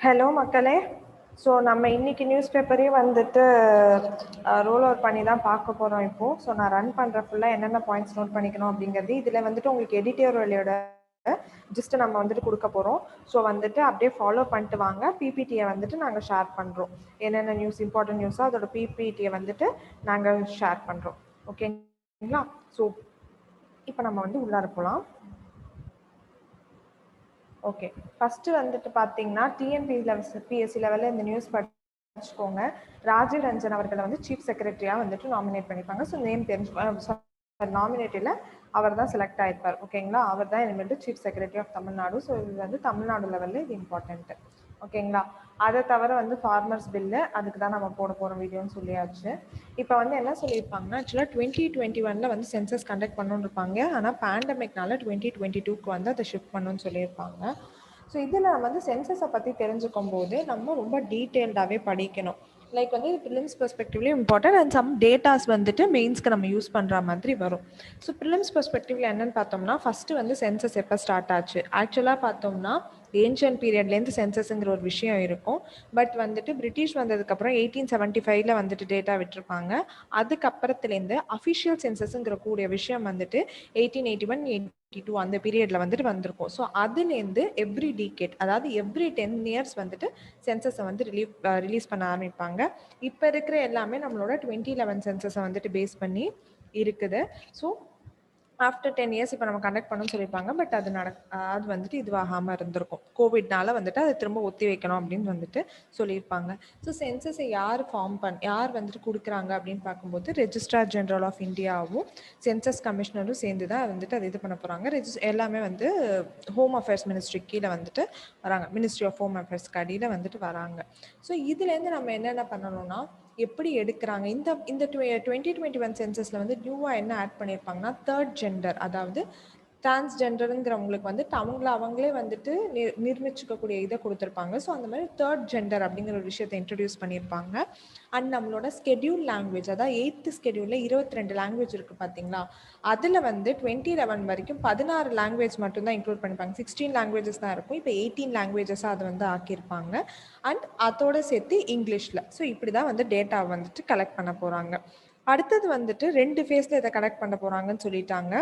Hello மக்களே. So நம்ம இன்னைக்கு நியூஸ் பேப்பரே வந்துட்டு ரோல் ஓவர் பண்ணி தான் பார்க்க போகிறோம் இப்போது. ஸோ நான் ரன் பண்ணுற ஃபுல்லாக என்னென்ன பாயிண்ட்ஸ் நோட் பண்ணிக்கணும் அப்படிங்கிறது இதில் வந்துட்டு உங்களுக்கு எடிட்டோரியலோட ஜஸ்ட் நம்ம வந்துட்டு கொடுக்க போகிறோம். ஸோ வந்துட்டு அப்படியே ஃபாலோ பண்ணிட்டு வாங்க. பிபிடியை வந்துட்டு நாங்கள் ஷேர் பண்ணுறோம். என்னென்ன நியூஸ் இம்பார்ட்டன்ட் நியூஸோ அதோட பிபிடியை வந்துட்டு நாங்கள் ஷேர் பண்ணுறோம். ஓகேங்களா? ஸோ இப்போ நம்ம வந்து உள்ளார போகலாம். ஓகே, ஃபஸ்ட்டு வந்துட்டு பார்த்தீங்கன்னா பிஎஸ்சி லெவலில் இந்த நியூஸ் படிச்சுக்கோங்க. ராஜீவ் ரஞ்சன் அவர்களை வந்து சீஃப் செக்ரட்டரியாக வந்துட்டு நாமினேட் பண்ணிப்பாங்க. ஸோ நேம் தெரிஞ்சு நாமினேட்டில் அவர் தான் செலக்ட் ஆகிருப்பார். ஓகேங்களா? அவர் தான் இனிமேட்டு chief secretary of Tamil Nadu. So இது வந்து தமிழ்நாடு லெவலில் இது இம்பார்ட்டன்ட்டு. ஓகேங்களா? அதை தவிர வந்து ஃபார்மர்ஸ் பில்லு, அதுக்கு தான் நம்ம போட போகிறோம் வீடியோன்னு சொல்லியாச்சு. இப்போ வந்து என்ன சொல்லியிருப்பாங்கன்னா, ஆக்சுவலாக 2021 வந்து சென்சஸ் கண்டக்ட் பண்ணணுன்னு இருப்பாங்க. ஆனால் பேண்டமிக்னால 2022க்கு வந்து அதை ஷிஃப்ட் பண்ணணும்னு சொல்லியிருப்பாங்க. ஸோ இதில் வந்து சென்சஸை பற்றி தெரிஞ்சுக்கும் போது நம்ம ரொம்ப டீட்டெயில்டாகவே படிக்கணும். லைக் வந்து ப்ரிலிம்ஸ் பெர்ஸ்பெக்டிவ்லேயும் இம்பார்ட்டன்ட் அண்ட் சம் டேட்டாஸ் வந்துட்டு மெயின்ஸ்க்கு நம்ம யூஸ் பண்ணுற மாதிரி வரும். ஸோ ப்ரிலிம்ஸ் பெர்ஸ்பெக்டிவ்ல என்னென்னு பார்த்தோம்னா, ஃபஸ்ட்டு வந்து சென்சஸ் எப்போ ஸ்டார்ட் ஆச்சு? ஆக்சுவலாக பார்த்தோம்னா ஏன்ஷியன்ட் பீரியட்லேருந்து சென்சஸ்ங்கிற ஒரு விஷயம் இருக்கும். பட் வந்துட்டு பிரிட்டிஷ் வந்ததுக்கப்புறம் 1875 வந்துட்டு டேட்டா விட்டுருப்பாங்க. அதுக்கப்புறத்துலேருந்து அஃபிஷியல் சென்சஸ்ங்கிற கூடிய விஷயம் வந்துட்டு 1881, 1882 அந்த பீரியடில் வந்துட்டு வந்திருக்கும். ஸோ அதுலேருந்து எவ்ரி டீகேட், அதாவது எவ்ரி 10 இயர்ஸ் வந்துட்டு சென்சஸை வந்து ரிலீஸ் பண்ண ஆரம்பிப்பாங்க. இப்போ இருக்கிற எல்லாமே நம்மளோட 2011 சென்சஸை வந்துட்டு பேஸ் பண்ணி இருக்குது. ஸோ ஆஃப்டர் 10 இயர்ஸ் இப்போ நம்ம கண்டக்ட் பண்ணணும்னு சொல்லியிருப்பாங்க. பட் அது வந்துட்டு இதுவாகாமல் இருந்திருக்கும். கோவிட்னால வந்துட்டு அதை திரும்ப ஒத்தி வைக்கணும் அப்படின்னு வந்துட்டு சொல்லியிருப்பாங்க. ஸோ சென்சஸை யார் வந்துட்டு கொடுக்குறாங்க அப்படின்னு பார்க்கும்போது ரெஜிஸ்ட்ரார் ஜெனரல் ஆஃப் இந்தியாவும் சென்சஸ் கமிஷனரும் சேர்ந்து தான் வந்துட்டு அதை இது பண்ண போகிறாங்க. எல்லாமே வந்து ஹோம் அஃபேர்ஸ் மினிஸ்ட்ரி கீழே வந்துட்டு வராங்க. மினிஸ்ட்ரி ஆஃப் ஹோம் அஃபேர்ஸ்க்கு அடியில் வந்துட்டு வராங்க. ஸோ இதுலேருந்து நம்ம என்னென்ன பண்ணணும்னா, எப்படி எடுக்கிறாங்க இந்த 2021 சென்சஸில் வந்து நியூவாக என்ன ஆட் பண்ணியிருப்பாங்கன்னா, தேர்ட் ஜெண்டர், அதாவது டிரான்ஸ்ஜெண்டருங்கிறவங்களுக்கு வந்துட்டு அவங்களே வந்துட்டு நிர்மிச்சிக்கக்கூடிய இதை கொடுத்துருப்பாங்க. ஸோ அந்த மாதிரி தேர்ட் ஜெண்டர் அப்படிங்கிற ஒரு விஷயத்தை இன்ட்ரடியூஸ் பண்ணியிருப்பாங்க. அண்ட் நம்மளோட ஸ்கெடியூல் லாங்குவேஜ், அதாவது 8th ஸ்கெடியூலில் 22 லாங்குவேஜ் இருக்குது பார்த்தீங்களா? அதில் வந்து 2011 வரைக்கும் 16 லாங்குவேஜ் மட்டும்தான் இன்க்ளூட் பண்ணிப்பாங்க. 16 லாங்குவேஜஸ் தான் இருக்கும். இப்போ 18 லாங்குவேஜஸாக அதை வந்து ஆக்கியிருப்பாங்க. அண்ட் அதோட சேர்த்து இங்கிலீஷில். ஸோ இப்படி தான் வந்து டேட்டா வந்துட்டு கலெக்ட் பண்ண போகிறாங்க. அடுத்தது வந்துட்டு 2 ஃபேஸில் இதை கலெக்ட் பண்ண போகிறாங்கன்னு சொல்லிட்டாங்க.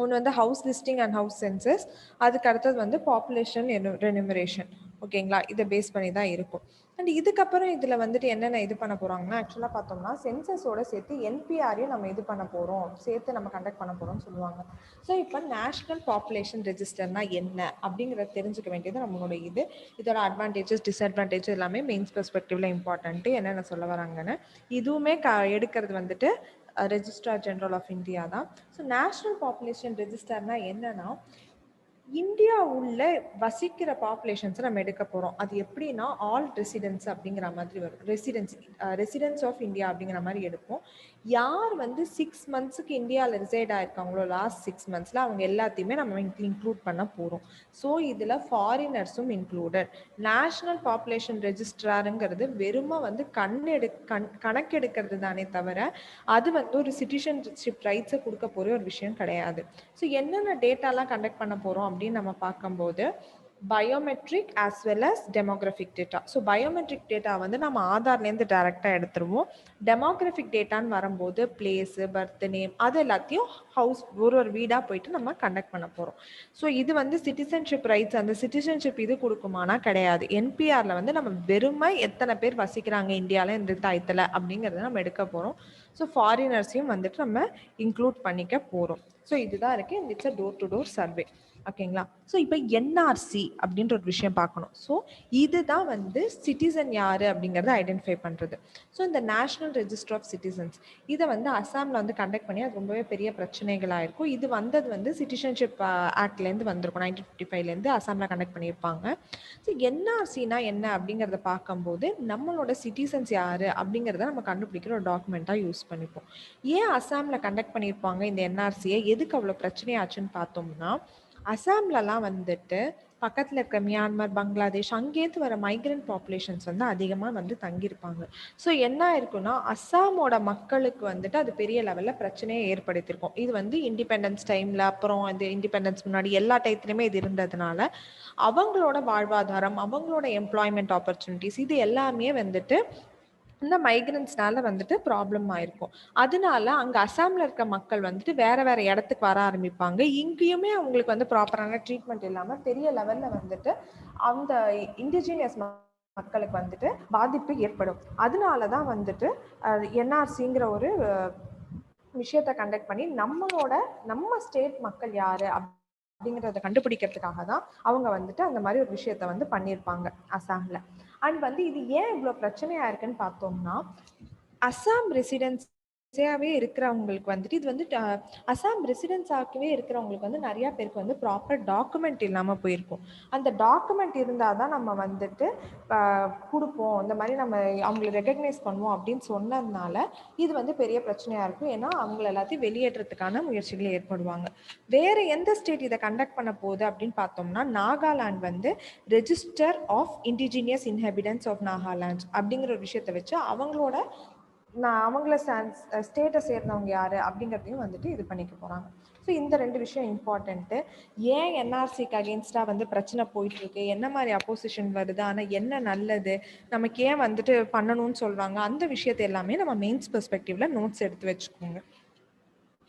ஒன்று வந்து house listing and house census, அதுக்கு அடுத்தது வந்து பாப்புலேஷன் ரெனுமரேஷன். ஓகேங்களா? இதை பேஸ் பண்ணி தான் இருக்கும். அண்ட் இதுக்கப்புறம் இதில் வந்துட்டு என்னென்ன இது பண்ண போகிறாங்கன்னா, ஆக்சுவலாக பார்த்தோம்னா சென்சஸோட சேர்த்து என்பிஆரையும் நம்ம இது பண்ண போகிறோம், சேர்த்து நம்ம கண்டக்ட் பண்ண போகிறோம்னு சொல்லுவாங்க. ஸோ இப்போ நேஷ்னல் பாப்புலேஷன் ரெஜிஸ்டர்னா என்ன அப்படிங்கிறத தெரிஞ்சுக்க வேண்டியது நம்மளோட இதோட அட்வான்டேஜஸ் டிஸ்அட்வான்டேஜ் எல்லாமே மெயின்ஸ் பெர்ஸ்பெக்டிவ்ல இம்பார்ட்டன்ட்டு என்னென்ன சொல்ல வராங்கன்னு. இதுவுமே எடுக்கிறது வந்துட்டு ரெஜிஸ்ட்ரார் ஜெனரல் ஆஃப் இந்தியா தான். ஸோ நேஷ்னல் பாப்புலேஷன் ரெஜிஸ்டர்னா என்னன்னா, இந்தியா உள்ள வசிக்கிற பாப்புலேஷன்ஸை நம்ம எடுக்க போகிறோம். அது எப்படின்னா ஆல் ரெசிடென்ஸ் அப்படிங்கிற மாதிரி வரும். ரெசிடென்ஸ் ஆஃப் இந்தியா அப்படிங்கிற மாதிரி எடுப்போம். யார் வந்து 6 மந்த்ஸுக்கு இந்தியாவில் ரிசைட் ஆகிருக்காங்களோ லாஸ்ட் 6 மந்த்ஸில் அவங்க எல்லாத்தையுமே நம்ம இன்க்ளூட் பண்ண போகிறோம். ஸோ இதில் ஃபாரினர்ஸும் இன்க்ளூடட். நேஷ்னல் பாப்புலேஷன் ரெஜிஸ்ட்ராருங்கிறது வெறுமை வந்து கணக்கெடுக்கிறது தானே தவிர அது வந்து ஒரு சிட்டிசன்ஷிப் ரைட்ஸை கொடுக்க போகிற ஒரு விஷயம் கிடையாது. ஸோ என்னென்ன டேட்டாலாம் கண்டக்ட் பண்ண போகிறோம் அப்படின்னு நம்ம பார்க்கும்போது biometric as well as demographic data. So biometric data வந்து நம்ம ஆதார்லேருந்து டைரெக்டாக எடுத்துருவோம். டெமோக்ராஃபிக் டேட்டான்னு வரும்போது பிளேஸு, பர்த் நேம், அது எல்லாத்தையும் ஹவுஸ் ஒரு வீடாக போயிட்டு நம்ம கண்டக்ட் பண்ண போகிறோம். ஸோ இது வந்து சிட்டிசன்ஷிப் ரைட்ஸ், அந்த சிட்டிசன்ஷிப் இது கொடுக்குமானா கிடையாது. என்பிஆரில் வந்து நம்ம வெறுமை எத்தனை பேர் வசிக்கிறாங்க இந்தியாவில் இந்த டயத்தில் அப்படிங்கிறத நம்ம எடுக்க போகிறோம். ஸோ ஃபாரினர்ஸையும் வந்துட்டு நம்ம இன்க்ளூட் பண்ணிக்க போகிறோம். ஸோ இதுதான் இருக்குது. It's a door to door survey. ஓகேங்களா? ஸோ இப்போ என்ஆர்சி அப்படின்ற ஒரு விஷயம் பார்க்கணும். ஸோ இதுதான் வந்து சிட்டிசன் யார் அப்படிங்கிறத ஐடென்டிஃபை பண்ணுறது. ஸோ இந்த நேஷ்னல் ரெஜிஸ்டர் ஆஃப் சிட்டிசன்ஸ் இதை வந்து அசாமில் வந்து கண்டக்ட் பண்ணி அது ரொம்பவே பெரிய பிரச்சனைகளாக இருக்கும். இது வந்தது வந்து சிட்டிசன்ஷிப் ஆக்ட்லேருந்து வந்திருக்கும். 1955 அசாமில் கண்டக்ட் பண்ணியிருப்பாங்க. ஸோ என்ஆர்சினா என்ன அப்படிங்கிறத பார்க்கும்போது நம்மளோட சிட்டிசன்ஸ் யார் அப்படிங்கிறத நம்ம கண்டுபிடிக்கிற ஒரு டாக்குமெண்ட்டாக யூஸ் பண்ணிப்போம். ஏன் அசாமில் கண்டக்ட் பண்ணியிருப்பாங்க இந்த என்ஆர்சியை, எதுக்கு அவ்வளோ பிரச்சனையாச்சுன்னு பார்த்தோம்னா, அசாம்லலாம் வந்துட்டு பக்கத்தில் இருக்க மியான்மர், பங்களாதேஷ் அங்கேருந்து வர மைக்ரண்ட் பாப்புலேஷன்ஸ் வந்து அதிகமாக வந்து தங்கியிருப்பாங்க. ஸோ என்ன ஆயிருக்குன்னா, அஸ்ஸாமோட மக்களுக்கு வந்துட்டு அது பெரிய லெவலில் பிரச்சனையை ஏற்படுத்தியிருக்கும். இது வந்து இண்டிபெண்டன்ஸ் டைமில், அப்புறம் அது இண்டிபெண்டன்ஸ் முன்னாடி எல்லா டயத்துலையுமே இது இருந்ததுனால, அவங்களோட வாழ்வாதாரம், அவங்களோட எம்ப்ளாய்மெண்ட் ஆப்பர்ச்சுனிட்டிஸ் இது எல்லாமே வந்துட்டு இந்த மைக்ரன்ட்ஸ்னால வந்துட்டு ப்ராப்ளம் ஆயிருக்கும். அதனால அங்க அசாம்ல இருக்க மக்கள் வந்துட்டு வேற வேற இடத்துக்கு வர ஆரம்பிப்பாங்க. இங்கேயுமே அவங்களுக்கு வந்து ப்ராப்பரான ட்ரீட்மெண்ட் இல்லாம பெரிய லெவல்ல வந்துட்டு அந்த இண்டிஜினியஸ் மக்களுக்கு வந்துட்டு பாதிப்பு ஏற்படும். அதனால தான் வந்துட்டு என்ஆர்சிங்கிற ஒரு விஷயத்தை கண்டக்ட் பண்ணி நம்ம ஸ்டேட் மக்கள் யாரு அப்படிங்கிறத கண்டுபிடிக்கிறதுக்காக தான் அவங்க வந்துட்டு அந்த மாதிரி ஒரு விஷயத்த வந்து பண்ணியிருப்பாங்க அசாம்ல. அண்ட் வந்து இது ஏன் இவ்வளோ பிரச்சனையா இருக்குன்னு பார்த்தோம்னா, அசாம் ரெசிடென்ஸாவே இருக்கிறவங்களுக்கு வந்துட்டு இது வந்து அசாம் ரெசிடென்ஸாகவே இருக்கிறவங்களுக்கு வந்து நிறைய பேருக்கு வந்து ப்ராப்பர் டாக்குமெண்ட் இல்லாமல் போயிருக்கும். அந்த டாக்குமெண்ட் இருந்தால் தான் நம்ம வந்துட்டு கொடுப்போம், இந்த மாதிரி நம்ம அவங்களை ரெகக்னைஸ் பண்ணுவோம் அப்படின்னு சொன்னதுனால இது வந்து பெரிய பிரச்சனையாக இருக்கும். ஏன்னா அவங்கள எல்லாத்தையும் வெளியேற்றத்துக்கான முயற்சிகள் ஏற்படுவாங்க. வேறு எந்த ஸ்டேட் இதை கண்டக்ட் பண்ண போகுது அப்படின்னு பார்த்தோம்னா, நாகாலாந்து வந்து register of indigenous inhabitants of Nagaland அப்படிங்கிற ஒரு விஷயத்தை வச்சு அவங்கள ஸ்டேட்டை சேர்ந்தவங்க யாரு அப்படிங்கிறதையும் வந்துட்டு இது பண்ணிக்க போகிறாங்க. ஸோ இந்த 2 விஷயம் இம்பார்ட்டண்ட்டு. ஏன் என்ஆர்சிக்கு அகெயின்ஸ்டாக வந்து பிரச்சனை போயிட்டுருக்கு, என்ன மாதிரி அப்போசிஷன் வருது, ஆனால் என்ன நல்லது, நமக்கு ஏன் வந்துட்டு பண்ணணும்னு சொல்கிறாங்க, அந்த விஷயத்தை எல்லாமே நம்ம மெயின்ஸ் பெர்ஸ்பெக்டிவ்ல நோட்ஸ் எடுத்து வச்சுக்கோங்க.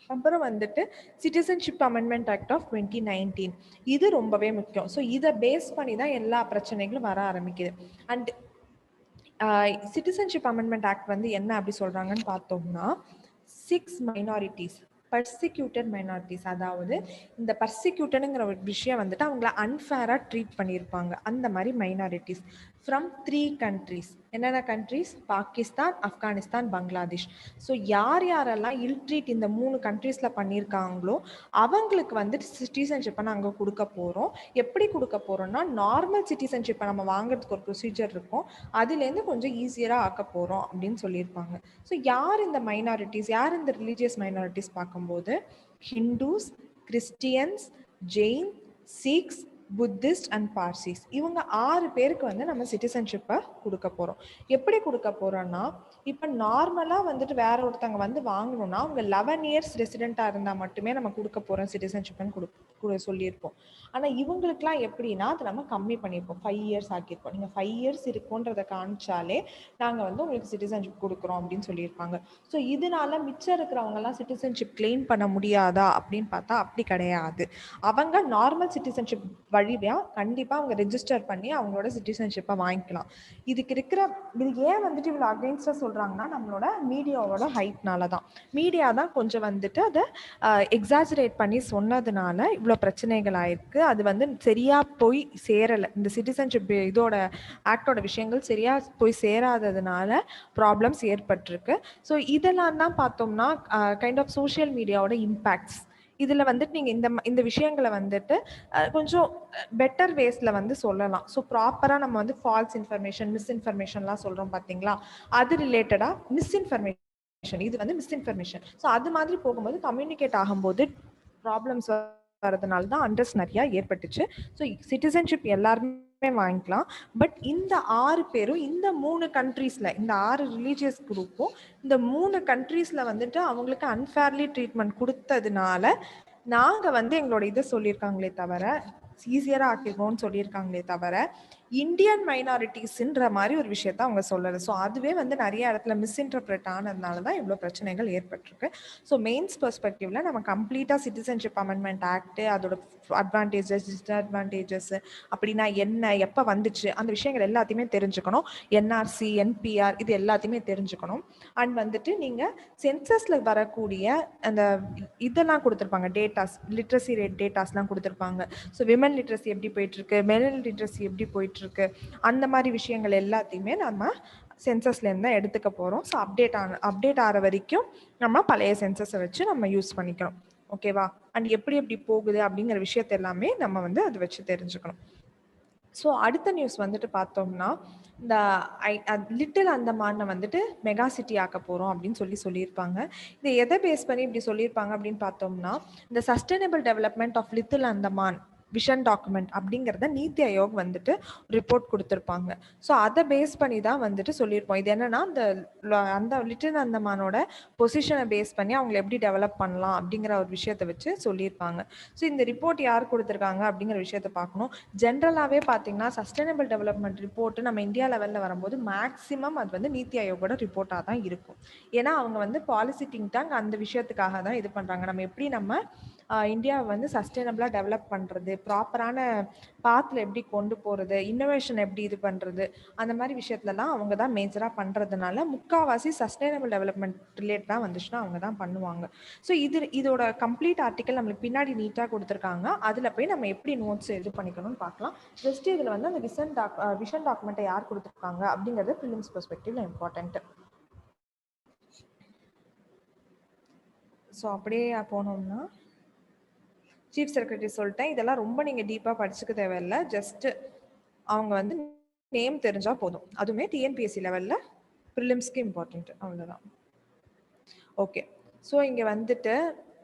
அப்புறம் வந்துட்டு சிட்டிசன்ஷிப் அமெண்ட்மெண்ட் ஆக்ட் ஆஃப் 2019 இது ரொம்பவே முக்கியம். ஸோ இதை பேஸ் பண்ணி தான் எல்லா பிரச்சனைகளும் வர ஆரம்பிக்குது. அண்ட் சிட்டிசன்ஷிப் அமெண்ட்மெண்ட் ஆக்ட் வந்து என்ன அப்படி சொல்கிறாங்கன்னு பார்த்தோம்னா, 6 மைனாரிட்டிஸ், பர்சிக்யூட்டட் மைனாரிட்டிஸ், அதாவது இந்த பர்சிக்யூட்டடுங்கிற ஒரு விஷயம் வந்துட்டு அவங்கள அன்ஃபேராக ட்ரீட் பண்ணியிருப்பாங்க. அந்த மாதிரி மைனாரிட்டிஸ் ஃப்ரம் 3 கண்ட்ரீஸ். என்னென்ன கண்ட்ரீஸ்? பாகிஸ்தான், ஆப்கானிஸ்தான், பங்களாதேஷ். ஸோ யாரெல்லாம் இல் ட்ரீட் இந்த 3 கண்ட்ரீஸில் பண்ணியிருக்காங்களோ அவங்களுக்கு வந்துட்டு சிட்டிசன்ஷிப்பை நாங்கள் கொடுக்க போகிறோம். எப்படி கொடுக்க போகிறோம்னா, நார்மல் சிட்டிசன்ஷிப்பை நம்ம வாங்குறதுக்கு ஒரு ப்ரொசீஜர் இருக்கும், அதுலேருந்து கொஞ்சம் ஈஸியராக ஆக்க போகிறோம் அப்படின்னு சொல்லியிருப்பாங்க. ஸோ யார் இந்த மைனாரிட்டிஸ், யார் இந்த ரிலீஜியஸ் மைனாரிட்டிஸ் பார்க்கும்போது, Hindus, Christians, Jain, six, Buddhist and Parsis, இவங்க 6 பேருக்கு வந்து நம்ம சிட்டிசன்ஷிப்பை கொடுக்க போகிறோம். எப்படி கொடுக்க போகிறோன்னா, இப்போ நார்மலாக வந்துட்டு வேற ஒருத்தவங்க வந்து வாங்கணும்னா அவங்க 11 இயர்ஸ் ரெசிடெண்ட்டாக இருந்தால் மட்டுமே நம்ம கொடுக்க போகிறோம் சிட்டிசன்ஷிப்னு சொல்லியிருப்போம். ஆனால் இவங்களுக்குலாம் எப்படின்னா அது நம்ம கம்மி பண்ணியிருப்போம், 5 இயர்ஸ் ஆக்கியிருப்போம். நீங்கள் 5 இயர்ஸ் இருக்குன்றதை காமிச்சாலே நாங்கள் வந்து உங்களுக்கு சிட்டிசன்ஷிப் கொடுக்குறோம் அப்படின்னு சொல்லியிருப்பாங்க. ஸோ இதனால மிச்சம் இருக்கிறவங்கலாம் சிட்டிசன்ஷிப் கிளைம் பண்ண முடியாதா அப்படின்னு பார்த்தா அப்படி கிடையாது. அவங்க நார்மல் சிட்டிசன்ஷிப் வழியாக கண்டிப்பாக அவங்க ரெஜிஸ்டர் பண்ணி அவங்களோட சிட்டிசன்ஷிப்பை வாங்கிக்கலாம். இது ஏன் வந்துட்டு இவ்வளோ அகெயின்ஸ்டாக சொல்கிறாங்கன்னா, நம்மளோட மீடியாவோட ஹைப்னால தான். மீடியா தான் கொஞ்சம் வந்துட்டு அதை எக்ஸாஜரேட் பண்ணி சொன்னதுனால இவ்வளோ பிரச்சனைகள் ஆயிருக்கு. அது வந்து சரியாக போய் சேரலை, இந்த சிட்டிசன்ஷிப் இதோட ஆக்டோட விஷயங்கள் சரியாக போய் சேராததுனால ப்ராப்ளம்ஸ் ஏற்பட்டிருக்கு. ஸோ இதெல்லாம் தான் பார்த்தோம்னா கைண்ட் ஆஃப் சோஷியல் மீடியாவோட இம்பேக்ட்ஸ். இதில் வந்துட்டு நீங்கள் இந்த விஷயங்களை வந்துட்டு கொஞ்சம் பெட்டர் வேஸில் வந்து சொல்லலாம். ஸோ ப்ராப்பராக நம்ம வந்து ஃபால்ஸ் இன்ஃபர்மேஷன், மிஸ்இன்ஃபர்மேஷன்லாம் சொல்கிறோம் பார்த்தீங்களா, அது ரிலேட்டடாக மிஸ்இன்ஃபர்மேஷன், இது வந்து மிஸ்இன்ஃபர்மேஷன். ஸோ அது மாதிரி போகும்போது கம்யூனிகேட் ஆகும்போது ப்ராப்ளம்ஸ் வரதுனால தான் அண்டர்ஸ் நிறையா ஏற்பட்டுச்சு. ஸோ சிட்டிசன்ஷிப் எல்லாருமே வாங்கிக்கலாம். பட் இந்த 6 பேரும் இந்த 3 கண்ட்ரீஸில், இந்த 6 ரிலீஜியஸ் குரூப்பும் இந்த 3 கண்ட்ரீஸில் வந்துட்டு அவங்களுக்கு அன்ஃபேர்லி ட்ரீட்மெண்ட் கொடுத்ததுனால நாங்கள் வந்து எங்களோட இதை சொல்லியிருக்காங்களே தவிர, ஈஸியராக ஆக்கிருக்கோம்னு சொல்லியிருக்காங்களே தவிர, இந்தியன் மைனாரிட்டிஸ்ன்ற மாதிரி ஒரு விஷயத்த அவங்க சொல்லலை. ஸோ அதுவே வந்து நிறைய இடத்துல மிஸ்இன்டர்பிரட் ஆனதுனால தான் இவ்வளோ பிரச்சனைகள் ஏற்பட்டிருக்கு. ஸோ மெயின்ஸ் பெர்ஸ்பெக்டிவ்ல நம்ம கம்ப்ளீட்டாக சிட்டிசன்ஷிப் அமெண்ட்மெண்ட் ஆக்ட், அதோட அட்வான்டேஜஸ், டிஸ்அட்வான்டேஜஸ் அப்படின்னா என்ன, எப்போ வந்துச்சு, அந்த விஷயங்கள் எல்லாத்தையுமே தெரிஞ்சுக்கணும். என்ஆர்சி, என்பிஆர் இது எல்லாத்தையுமே தெரிஞ்சுக்கணும். அண்ட் வந்துட்டு நீங்கள் சென்சஸில் வரக்கூடிய அந்த இதெல்லாம் கொடுத்துருப்பாங்க, டேட்டாஸ், லிட்ரஸி ரேட் டேட்டாஸ்லாம் கொடுத்துருப்பாங்க. ஸோ விமன் லிட்ரஸி எப்படி போயிட்டுருக்கு, மென் லிட்ரஸி எப்படி போயிட்டுருக்கு, அந்த மாதிரி விஷயங்கள் எல்லாத்தையுமே நம்ம சென்சஸ்லேருந்து தான் எடுத்துக்க போகிறோம். ஸோ அப்டேட் ஆகிற வரைக்கும் நம்ம பழைய சென்சஸை வச்சு நம்ம யூஸ் பண்ணிக்கிறோம். ஓகேவா? அண்ட் எப்படி போகுது அப்படிங்கிற விஷயத்த எல்லாமே நம்ம வந்து அதை வச்சு தெரிஞ்சுக்கணும். ஸோ அடுத்த நியூஸ் வந்துட்டு பார்த்தோம்னா, இந்த லிட்டில் அந்தமானை வந்துட்டு மெகா சிட்டி ஆக்க போகிறோம் அப்படின்னு சொல்லியிருப்பாங்க. இதை எதை பேஸ் பண்ணி இப்படி சொல்லியிருப்பாங்க அப்படின்னு பார்த்தோம்னா, இந்த sustainable development of little Andaman vision document அப்படிங்கிறத நீத்தி ஆயோக் வந்துட்டு ரிப்போர்ட் கொடுத்துருப்பாங்க. ஸோ அதை பேஸ் பண்ணி தான் வந்துட்டு சொல்லியிருப்போம். இது என்னன்னா அந்த லிட்டில் அந்தமானோட பொசிஷனை பேஸ் பண்ணி அவங்களை எப்படி டெவலப் பண்ணலாம் அப்படிங்கிற ஒரு விஷயத்தை வச்சு சொல்லியிருப்பாங்க. ஸோ இந்த ரிப்போர்ட் யார் கொடுத்துருக்காங்க அப்படிங்கிற விஷயத்தை பார்க்கணும். ஜென்ரலாகவே பார்த்தீங்கன்னா சஸ்டைனபிள் டெவலப்மெண்ட் ரிப்போர்ட் நம்ம இந்தியா லெவலில் வரும்போது மேக்ஸிமம் அது வந்து நீத்தி ஆயோகோட ரிப்போர்ட்டாக தான் இருக்கும். ஏன்னா அவங்க வந்து பாலிசி திங்க் டேங்க் அந்த விஷயத்துக்காக தான் இது பண்ணுறாங்க. நம்ம எப்படி நம்ம இந்தியாவை வந்து சஸ்டைனபிளாக டெவலப் பண்ணுறது, ப்ராப்பரான பாத்தில் எப்படி கொண்டு போகிறது, இன்னோவேஷன் எப்படி இது பண்ணுறது, அந்த மாதிரி விஷயத்துலலாம் அவங்க தான் மேஜராக பண்ணுறதுனால முக்கால்வாசி சஸ்டைனபிள் டெவலப்மெண்ட் ரிலேட்டடாக வந்துச்சுன்னா அவங்க தான் பண்ணுவாங்க. ஸோ இதோட கம்ப்ளீட் ஆர்டிக்கல் நம்மளுக்கு பின்னாடி நீட்டாக கொடுத்துருக்காங்க. அதில் போய் நம்ம எப்படி நோட்ஸ் இது பண்ணிக்கணும்னு பார்க்கலாம். ஜஸ்ட் இதில் வந்து அந்த விஷன் டாக்குமெண்ட்டை யார் கொடுத்துருக்காங்க அப்படிங்கிறது ப்ரிலிம்ஸ் பெர்ஸ்பெக்டிவ்ல இம்பார்ட்டன்ட். ஸோ அப்படியே போனோம்னா சீஃப் செக்ரட்டரி சொல்லிட்டேன். இதெல்லாம் ரொம்ப நீங்கள் டீப்பாக படிச்சுக்க தேவையில்லை. ஜஸ்ட்டு அவங்க வந்து நேம் தெரிஞ்சால் போதும். அதுவுமே டிஎன்பிஎஸ்சி லெவலில் ப்ரிலிம்ஸ்க்கு இம்பார்ட்டன்ட், அவ்வளோதான். ஓகே, ஸோ இங்கே வந்துட்டு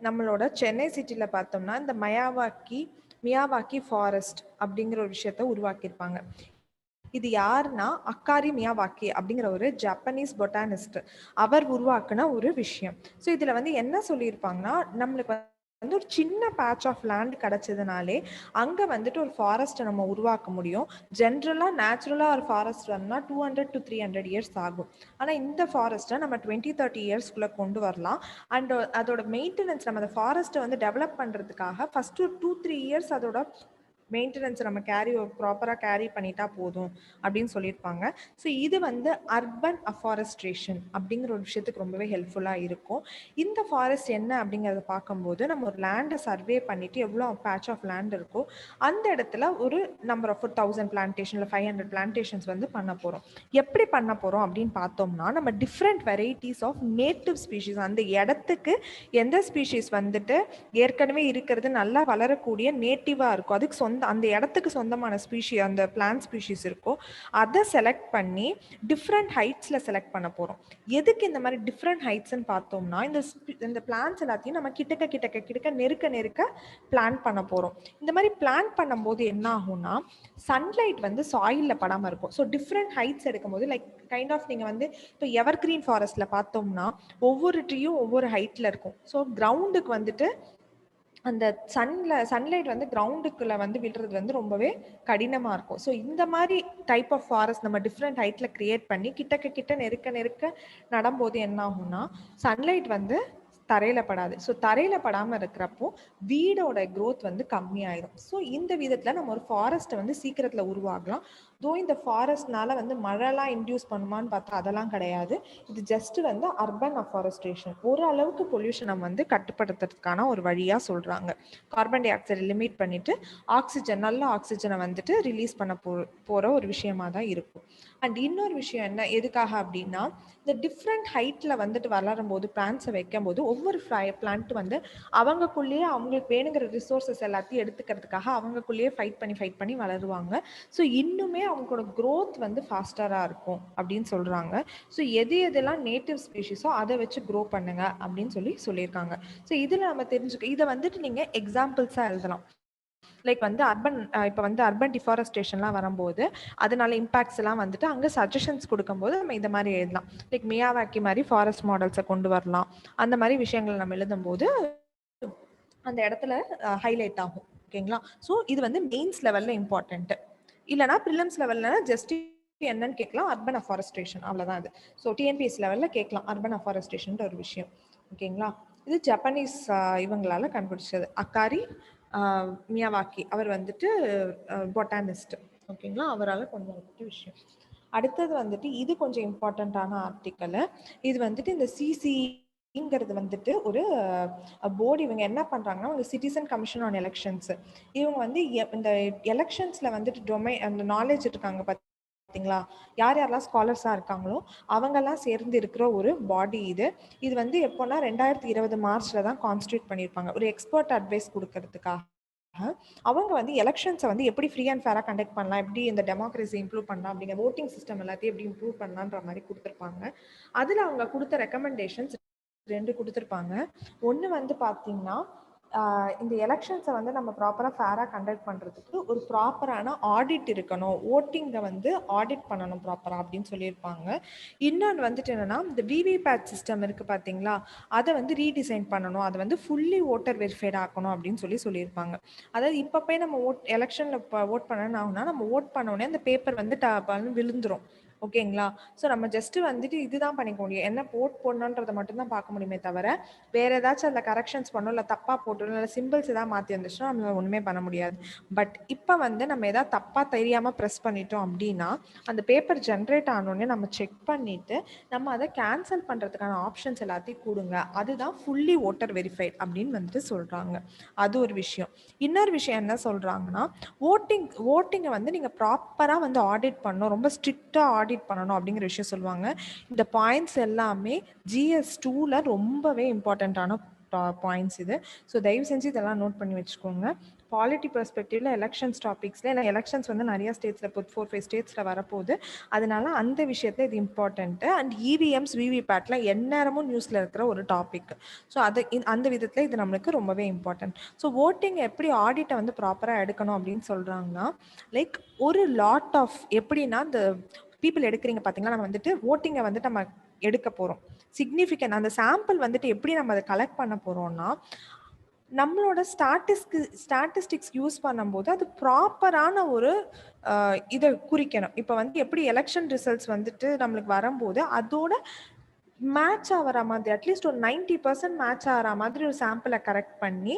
நம்மளோட சென்னை சிட்டியில் பார்த்தோம்னா இந்த மியாவாக்கி ஃபாரஸ்ட் அப்படிங்கிற ஒரு விஷயத்த உருவாக்கியிருப்பாங்க. இது யாருன்னா அக்காரி மியாவாக்கி அப்படிங்கிற ஒரு ஜப்பானீஸ் பொட்டானிஸ்ட், அவர் உருவாக்குன ஒரு விஷயம். ஸோ இதில் வந்து என்ன சொல்லியிருப்பாங்கன்னா, நம்மளுக்கு வந்து ஒரு சின்ன பேட்ச் ஆஃப் லேண்ட் கிடைச்சதுனாலே அங்கே வந்துட்டு ஒரு ஃபாரஸ்ட்டை நம்ம உருவாக்க முடியும். ஜென்ரலாக நேச்சுரலாக ஒரு ஃபாரஸ்ட் வரணும்னா 200 to 300 இயர்ஸ் ஆகும். ஆனால் இந்த ஃபாரஸ்ட்டை நம்ம 20-30 இயர்ஸ்க்குள்ளே கொண்டு வரலாம். அண்ட் அதோட மெயின்டெனன்ஸ், நம்ம அந்த ஃபாரஸ்ட்டை வந்து டெவலப் பண்ணுறதுக்காக ஃபஸ்ட்டு 2-3 இயர்ஸ் அதோட மெயின்டெனன்ஸ் நம்ம ப்ராப்பராக கேரி பண்ணிட்டா போதும் அப்படின்னு சொல்லியிருப்பாங்க. ஸோ இது வந்து அர்பன் அஃபாரஸ்ட்ரேஷன் அப்படிங்கிற ஒரு விஷயத்துக்கு ரொம்பவே ஹெல்ப்ஃபுல்லாக இருக்கும். இந்த ஃபாரஸ்ட் என்ன அப்படிங்கிறத பார்க்கும்போது நம்ம ஒரு லேண்டை சர்வே பண்ணிவிட்டு எவ்வளோ பேட்ச் ஆஃப் லேண்ட் இருக்கோ அந்த இடத்துல ஒரு நம்பர் ஆஃப் 1000 பிளான்டேஷன் இல்லை 500 பிளான்டேஷன்ஸ் வந்து பண்ண போகிறோம். எப்படி பண்ண போகிறோம் அப்படின்னு பார்த்தோம்னா, நம்ம different varieties of native species, அந்த இடத்துக்கு எந்த ஸ்பீஷீஸ் வந்துட்டு ஏற்கனவே இருக்கிறது நல்லா வளரக்கூடிய நேட்டிவாக இருக்கும், அதுக்கு அந்த இடத்துக்கு சொந்தமான அந்த பிளான்ட் ஸ்பீஷீஸ் இருக்கோ அதை செலக்ட் பண்ணி டிஃப்ரெண்ட் ஹைட்ஸில் செலக்ட் பண்ண போகிறோம். எதுக்கு இந்த மாதிரி டிஃப்ரெண்ட் ஹைட்ஸ்ன்னு பார்த்தோம்னா, இந்த பிளான்ஸ் எல்லாத்தையும் நம்ம கிட்டக்க நெருக்க பிளான் பண்ண போகிறோம். இந்த மாதிரி பிளான் பண்ணும்போது என்ன ஆகும்னா, சன்லைட் வந்து சாயிலில் படாமல் இருக்கும். ஸோ டிஃப்ரெண்ட் ஹைட்ஸ் எடுக்கும்போது லைக் கைண்ட் ஆஃப் நீங்கள் வந்து இப்போ எவர் கிரீன் ஃபாரஸ்ட்டில் பார்த்தோம்னா ஒவ்வொரு ட்ரீயும் ஒவ்வொரு ஹைட்டில் இருக்கும். ஸோ கிரவுண்டுக்கு வந்துட்டு அந்த சன்லைட் வந்து கிரவுண்டுக்குள்ள வந்து விடுறது வந்து ரொம்பவே கடினமாக இருக்கும். ஸோ இந்த மாதிரி டைப் ஆஃப் ஃபாரஸ்ட் நம்ம டிஃப்ரெண்ட் ஹைட்டில் கிரியேட் பண்ணி கிட்ட நெருக்க நடும்போது என்ன ஆகும்னா, சன்லைட் வந்து தரையில் படாது. ஸோ தரையில் படாமல் இருக்கிறப்போ வீடோட க்ரோத் வந்து கம்மியாயிடும். ஸோ இந்த விதத்தில் நம்ம ஒரு ஃபாரஸ்ட்டை வந்து சீக்கிரத்தில் உருவாகலாம். இந்த ஃபாரஸ்ட்னால வந்து மழைலாம் இன்டியூஸ் பண்ணுமான்னு பார்த்தா அதெல்லாம் கிடையாது. இது ஜஸ்ட் வந்து அர்பன் அஃபாரஸ்ட்ரேஷன், ஓரளவுக்கு பொல்யூஷனை வந்து கட்டுப்படுத்துறதுக்கான ஒரு வழியாக சொல்கிறாங்க. கார்பன் டை ஆக்சைடை லிமிட் பண்ணிவிட்டு நல்ல ஆக்சிஜனை வந்துட்டு ரிலீஸ் பண்ண போகிற ஒரு விஷயமா தான் இருக்கும். அண்ட் இன்னொரு விஷயம் என்ன, எதுக்காக அப்படின்னா, இந்த டிஃப்ரெண்ட் ஹைட்டில் வந்துட்டு வளரும் போது பிளான்ட்ஸை வைக்கும் போது ஒவ்வொரு பிளான்ட் வந்து அவங்களுக்குள்ளேயே அவங்களுக்கு வேணுங்கிற ரிசோர்ஸஸ் எல்லாத்தையும் எடுத்துக்கிறதுக்காக அவங்களுக்குள்ளேயே ஃபைட் பண்ணி வளருவாங்க. ஸோ இன்னுமே அவங்களோட க்ரோத் வந்து ஃபாஸ்டராக இருக்கும் அப்படின்னு சொல்கிறாங்க. ஸோ எதெல்லாம் நேட்டிவ் ஸ்பீஷீஸோ அதை வச்சு க்ரோ பண்ணுங்க அப்படின்னு சொல்லியிருக்காங்க. ஸோ இதில் நம்ம இதை வந்துட்டு நீங்கள் எக்ஸாம்பிள்ஸாக எழுதலாம். லைக் வந்து இப்போ வந்து அர்பன் டிஃபாரஸ்டேஷன்லாம் வரும்போது அதனால இம்பாக்ட்ஸ் எல்லாம் வந்துட்டு அங்கே சஜஷன்ஸ் கொடுக்கும்போது நம்ம இந்த மாதிரி எழுதலாம். லைக் மியாவாக்கி மாதிரி ஃபாரஸ்ட் மாடல்ஸை கொண்டு வரலாம். அந்த மாதிரி விஷயங்களை நம்ம எழுதும்போது அந்த இடத்துல ஹைலைட் ஆகும். ஓகேங்களா? ஸோ இது வந்து மெயின்ஸ் லெவலில் இம்பார்ட்டன்ட். இல்லைனா ப்ரிலிம்ஸ் லெவலில் ஜஸ்ட் என்னன்னு கேட்கலாம், அர்பன் அஃபாரஸ்ட்ரேஷன், அவ்வளோதான் இது. ஸோ டிஎன்பிஎஸ் லெவலில் கேட்கலாம் அர்பன் அஃபாரஸ்ட்ரேஷன் ஒரு விஷயம். ஓகேங்களா? இது ஜப்பானீஸ் இவங்களால கண்டுபிடிச்சது, அக்காரி மியாவாக்கி. அவர் வந்துட்டு பொட்டானிஸ்ட். ஓகேங்களா? அவரால் கொண்டு வரப்பட்ட விஷயம். அடுத்தது வந்துட்டு இது கொஞ்சம் இம்பார்ட்டண்ட்டான ஆர்டிக்கல். இது வந்துட்டு இந்த சிசிங்கிறது வந்துட்டு ஒரு போர்டு. இவங்க என்ன பண்ணுறாங்கன்னா, ஒரு சிட்டிசன் கமிஷன் ஆன் எலெக்ஷன்ஸ். இவங்க வந்து இந்த எலெக்ஷன்ஸில் வந்துட்டு அந்த நாலேஜ் இருக்காங்க பார்த்தீங்களா, யாரெல்லாம் ஸ்காலர்ஸாக இருக்காங்களோ அவங்கெல்லாம் சேர்ந்து இருக்கிற ஒரு பாடி இது. இது வந்து எப்போன்னா 2020 மார்ச்சில் தான் கான்ஸ்டியூட் பண்ணியிருப்பாங்க, ஒரு எக்ஸ்பர்ட் அட்வைஸ் கொடுக்கறதுக்காக. அவங்க வந்து எலெக்ஷன்ஸை வந்து எப்படி ஃப்ரீ அண்ட் ஃபேராக கண்டக்ட் பண்ணலாம், எப்படி இந்த டெமோக்ரஸி இம்ப்ரூவ் பண்ணலாம், அப்படிங்கிற ஓட்டிங் சிஸ்டம் எல்லாத்தையும் எப்படி இம்ப்ரூவ் பண்ணலான்ற மாதிரி கொடுத்துருப்பாங்க. அதில் அவங்க கொடுத்த ரெக்கமெண்டேஷன்ஸ் 2 கொடுத்துருப்பாங்க. ஒன்று வந்து பார்த்தீங்கன்னா, இந்த எலெக்ஷன்ஸை வந்து நம்ம ப்ராப்பராக ஃபேராக கண்டக்ட் பண்ணுறதுக்கு ஒரு ப்ராப்பரான ஆடிட் இருக்கணும், ஓட்டிங்கை வந்து ஆடிட் பண்ணணும் ப்ராப்பராக அப்படின்னு சொல்லியிருப்பாங்க. இன்னொன்று வந்துட்டு என்னென்னா, இந்த விவிபேட் சிஸ்டம் இருக்குது பார்த்தீங்களா, அதை வந்து ரீடிசைன் பண்ணணும், அதை வந்து ஃபுல்லி ஓட்டர் வெரிஃபைட் ஆக்கணும் அப்படின்னு சொல்லியிருப்பாங்க. அதாவது இப்போ போய் நம்ம எலெக்ஷனில் இப்போ ஓட் பண்ணணும் ஆகுனா, நம்ம ஓட் பண்ணோடனே அந்த பேப்பர் வந்து விழுந்துரும். ஓகேங்களா? ஸோ நம்ம ஜஸ்ட்டு வந்துட்டு இதுதான் பண்ணிக்க முடியும், என்ன ஓட் போடணுன்றதை மட்டும்தான் பார்க்க முடியுமே தவிர வேறு ஏதாச்சும் அதில் கரெக்ஷன்ஸ் பண்ணணும், இல்லை தப்பாக போட்டணும், இல்லை சிம்பிள்ஸ் எதாவது மாற்றி வந்துச்சுன்னா நம்ம ஒன்றுமே பண்ண முடியாது. பட் இப்போ வந்து நம்ம எதாவது தப்பாக தெரியாமல் ப்ரெஸ் பண்ணிட்டோம் அப்படின்னா அந்த பேப்பர் ஜென்ரேட் ஆனோடனே நம்ம செக் பண்ணிவிட்டு நம்ம அதை கேன்சல் பண்ணுறதுக்கான ஆப்ஷன்ஸ் எல்லாத்தையும் கொடுங்க. அதுதான் ஃபுல்லி ஓட்டர் வெரிஃபைட் அப்படின்னு வந்துட்டு சொல்கிறாங்க. அது ஒரு விஷயம். இன்னொரு விஷயம் என்ன சொல்கிறாங்கன்னா, ஓட்டிங்கை வந்து நீங்கள் ப்ராப்பராக வந்து ஆடிட் பண்ணணும், ரொம்ப ஸ்ட்ரிக்டாக ஆடிட் பண்ணணும் அப்படிங்கிற விஷயம் சொல்லுவாங்க. இந்த பாயிண்ட்ஸ் எல்லாமே GS2ல ரொம்பவே இம்பார்ட்டண்ட்டான பாயிண்ட்ஸ் இது. ஸோ தயவு செஞ்சு இதெல்லாம் நோட் பண்ணி வச்சுக்கோங்க. பாலிட்டி பெர்ஸ்பெக்டிவ்ல எலெக்ஷன்ஸ் டாபிக்ஸில், ஏன்னா எலெக்ஷன்ஸ் வந்து நிறையா ஸ்டேட்ஸில் இப்போ 4-5 ஸ்டேட்ஸில் வரப்போகுது. அதனால அந்த விஷயத்தில் இது இம்பார்ட்டண்ட்டு. அண்ட் இவிஎம்ஸ் விவிபேட்டில் எந்நேரமும் நியூஸில் இருக்கிற ஒரு டாபிக். ஸோ அந்த விதத்தில் இது நம்மளுக்கு ரொம்பவே இம்பார்ட்டன்ட். ஸோ ஓட்டிங் எப்படி ஆடிட்டை வந்து ப்ராப்பராக எடுக்கணும் அப்படின்னு சொல்கிறாங்கன்னா, லைக் ஒரு லாட் ஆஃப் எப்படின்னா இந்த பீப்புள் எடுக்கிறீங்க பார்த்தீங்கன்னா, நம்ம வந்துட்டு ஓட்டிங்கை வந்துட்டு நம்ம எடுக்க போகிறோம். சிக்னிஃபிகன்ட் அந்த சாம்பிள் வந்துட்டு எப்படி நம்ம அதை கலெக்ட் பண்ண போகிறோம்னா, நம்மளோட ஸ்டாட்டிஸ்டிக்ஸ் யூஸ் பண்ணும்போது அது ப்ராப்பரான ஒரு இதை குறிக்கணும். இப்போ வந்து எப்படி எலெக்ஷன் ரிசல்ட்ஸ் வந்துட்டு நம்மளுக்கு வரும்போது அதோட மேட்ச் ஆகிற மாதிரி அட்லீஸ்ட் ஒரு 90% மேட்ச் ஆகிற மாதிரி ஒரு சாம்பிளை கரெக்ட் பண்ணி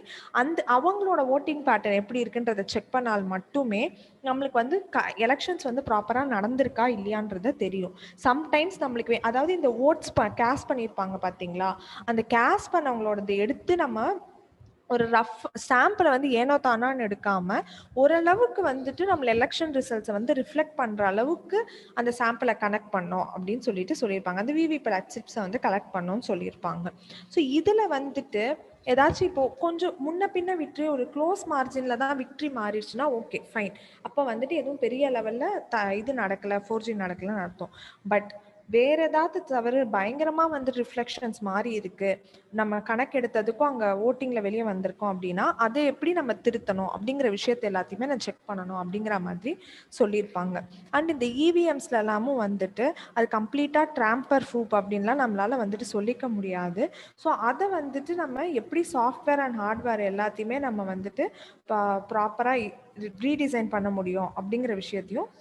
அவங்களோட ஓட்டிங் பேட்டர்ன் எப்படி இருக்குன்றதை செக் பண்ணால் மட்டுமே நம்மளுக்கு வந்து எலெக்ஷன்ஸ் வந்து ப்ராப்பராக நடந்திருக்கா இல்லையான்றது தெரியும். சம்டைம்ஸ் நம்மளுக்கு அதாவது இந்த ஓட்ஸ் கேஸ் பண்ணியிருப்பாங்க பார்த்தீங்களா, அந்த கேஸ் பண்ணவங்களோடது எடுத்து நம்ம ஒரு ரஃப் சாம்பிளை வந்து ஏனோ தானான்னு எடுக்காமல் ஓரளவுக்கு வந்துட்டு நம்மள எலெக்ஷன் ரிசல்ட்ஸை வந்து ரிஃப்ளெக்ட் பண்ணுற அளவுக்கு அந்த சாம்பிளை கனெக்ட் பண்ணோம் அப்படின்னு சொல்லியிருப்பாங்க. அந்த விவிபேட் சிப்ஸை வந்து கலெக்ட் பண்ணோன்னு சொல்லியிருப்பாங்க. ஸோ இதில் வந்துட்டு ஏதாச்சும் இப்போ கொஞ்சம் முன்ன பின்ன விக்ட்ரி ஒரு க்ளோஸ் மார்ஜினில் தான் விக்ட்ரி மாறிடுச்சுன்னா ஓகே ஃபைன், அப்போ வந்துட்டு எதுவும் பெரிய லெவலில் இது நடக்கலை, 4G நடக்கலைன்னு அர்த்தம். பட் வேற ஏதாவது தவிர பயங்கரமாக வந்து ரிஃப்ளெக்ஷன்ஸ் மாறி இருக்கு, நம்ம கணக்கெடுத்ததுக்கும் அங்கே ஓட்டிங்கில் வெளியே வந்திருக்கோம் அப்படின்னா அதை எப்படி நம்ம திருத்தணும் அப்படிங்கிற விஷயத்தை எல்லாத்தையுமே நான் செக் பண்ணணும் அப்படிங்கிற மாதிரி சொல்லியிருப்பாங்க. அண்ட் இந்த இவிஎம்ஸ்ல எல்லாமும் வந்துட்டு அது கம்ப்ளீட்டாக ட்ராம்பர் ப்ரூஃப் அப்படின்லாம் நம்மளால வந்துட்டு சொல்லிக்க முடியாது. ஸோ அதை வந்துட்டு நம்ம எப்படி சாஃப்ட்வேர் அண்ட் ஹார்ட்வேர் எல்லாத்தையுமே நம்ம வந்துட்டு ப்ராப்பராக ரீடிசைன் பண்ண முடியும் அப்படிங்கிற விஷயத்தையும்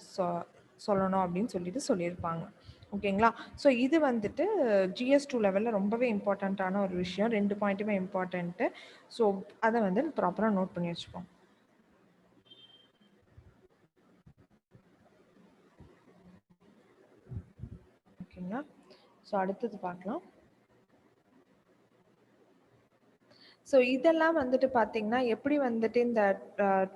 சொல்லணும் அப்படின்னு சொல்லியிருப்பாங்க. ஓகேங்களா? ஸோ இது வந்துட்டு GS2 லெவலில் ரொம்பவே இம்பார்ட்டண்ட்டான ஒரு விஷயம். 2 பாயிண்ட்டுமே இம்பார்ட்டண்ட்டு. ஸோ அதை வந்து ப்ராப்பராக நோட் பண்ணி வச்சுப்போம். ஓகேங்களா? ஸோ அடுத்தது பார்க்கலாம். ஸோ இதெல்லாம் வந்துட்டு பார்த்தீங்கன்னா எப்படி வந்துட்டு இந்த